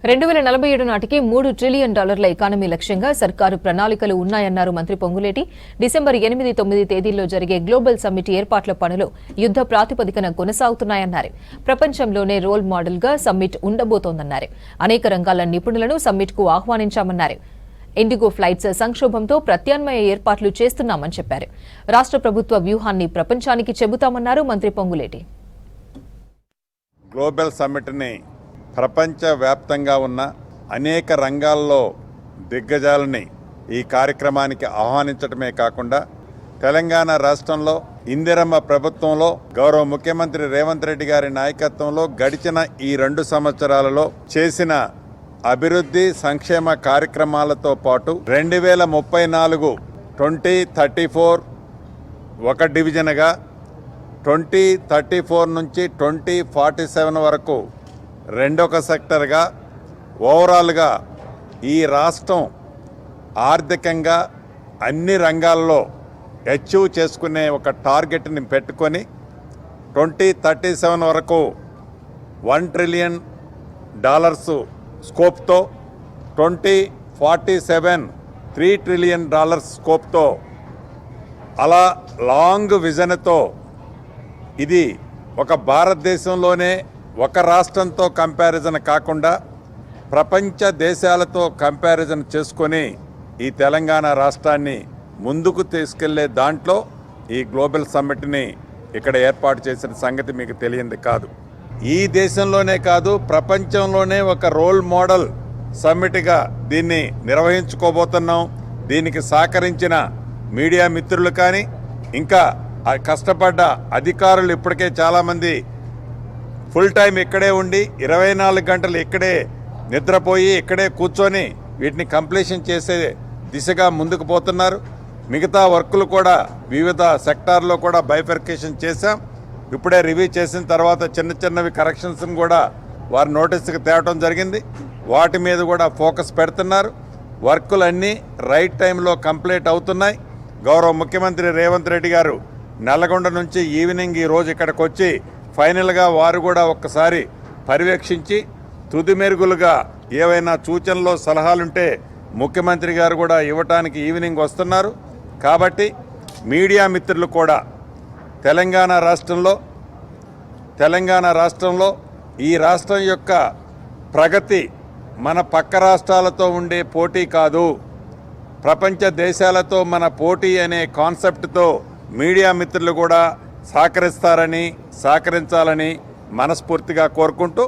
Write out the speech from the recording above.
2047 నాటికి $3 trillion economy లక్ష్యంగా సర్కారు ప్రణాళికలు ఉన్నాయన్నారు మంత్రి పొంగులేటి. డిసెంబర్ 8, 9 తేదీల్లో జరిగే గ్లోబల్ సమ్మిట్ ఏర్పాట్ల పనులు యుద్ధ ప్రాతిపదికన కొనసాగుతున్నాయన్నారు. ప్రపంచంలోనే రోల్ మోడల్ గా సమ్మిట్ ఉండబోతోందన్నారు. అనేక రంగాల నిపుణులను సమ్మిట్ కు ఆహ్వానించామన్నారు. ఇండిగో ఫ్లైట్స్ సంక్షోభంతో ప్రత్యామ్నాయ ఏర్పాట్లు చేస్తున్నామని చెప్పారు. రాష్ట్ర ప్రభుత్వ వ్యూహాన్ని ప్రపంచానికి చెబుతామన్నారు మంత్రి పొంగులేటి. గ్లోబల్ సమ్మిట్ని ప్రపంచవ్యాప్తంగా ఉన్న అనేక రంగాల్లో దిగ్గజాలని ఈ కార్యక్రమానికి ఆహ్వానించడమే కాకుండా తెలంగాణ రాష్ట్రంలో ఇందిరమ్మ ప్రభుత్వంలో గౌరవ ముఖ్యమంత్రి రేవంత్ రెడ్డి గారి నాయకత్వంలో గడిచిన ఈ 2 సంవత్సరాలలో చేసిన అభివృద్ధి సంక్షేమ కార్యక్రమాలతో పాటు 2034 2034 ఒక డివిజన్గా 2034 నుంచి 2047 వరకు రెండొక సెక్టర్గా ఓవరాల్గా ఈ రాష్ట్రం ఆర్థికంగా అన్ని రంగాల్లో అచీవ్ చేసుకునే ఒక టార్గెట్ని పెట్టుకొని 2037 వరకు $1 ట్రిలియన్ స్కోప్తో 2047 $3 ట్రిలియన్ స్కోప్తో అలా లాంగ్ విజన్తో ఇది ఒక భారతదేశంలోనే ఒక రాష్ట్రంతో కంపారిజన్ కాకుండా ప్రపంచ దేశాలతో కంపారిజన్ చేసుకొని ఈ తెలంగాణ రాష్ట్రాన్ని ముందుకు తీసుకెళ్లే దాంట్లో ఈ గ్లోబల్ సమ్మిట్ని ఇక్కడ ఏర్పాటు చేసిన సంగతి మీకు తెలియంది కాదు. ఈ దేశంలోనే కాదు ప్రపంచంలోనే ఒక రోల్ మోడల్ సమ్మిట్గా దీన్ని నిర్వహించుకోబోతున్నాం. దీనికి సహకరించిన మీడియా మిత్రులు కానీ ఇంకా కష్టపడ్డ అధికారులు ఇప్పటికే చాలామంది ఫుల్ టైం ఇక్కడే ఉండి 24 గంటలు ఇక్కడే నిద్రపోయి ఇక్కడే కూర్చొని వీటిని కంప్లీషన్ చేసే దిశగా ముందుకు పోతున్నారు. మిగతా వర్కులు కూడా వివిధ సెక్టార్లో కూడా బైఫర్కేషన్ చేశాం. ఇప్పుడే రివ్యూ చేసిన తర్వాత చిన్నవి కరెక్షన్స్ కూడా వారి నోటీస్కి తేవడం జరిగింది. వాటి మీద కూడా ఫోకస్ పెడుతున్నారు. వర్కులన్నీ రైట్ టైంలో కంప్లీట్ అవుతున్నాయి. గౌరవ ముఖ్యమంత్రి రేవంత్ రెడ్డి గారు నల్లగొండ నుంచి ఈవినింగ్ ఈరోజు ఇక్కడికి వచ్చి ఫైనల్గా వారు కూడా ఒక్కసారి పర్యవేక్షించి తుది మెరుగులుగా ఏవైనా సూచనలు సలహాలుంటే ముఖ్యమంత్రి గారు కూడా ఇవ్వటానికి ఈవినింగ్ వస్తున్నారు. కాబట్టి మీడియా మిత్రులు కూడా తెలంగాణ రాష్ట్రంలో ఈ రాష్ట్రం యొక్క ప్రగతి మన పక్క రాష్ట్రాలతో ఉండే పోటీ కాదు, ప్రపంచ దేశాలతో మన పోటీ అనే కాన్సెప్ట్తో మీడియా మిత్రులు కూడా సహకరించాలని మనస్ఫూర్తిగా కోరుకుంటూ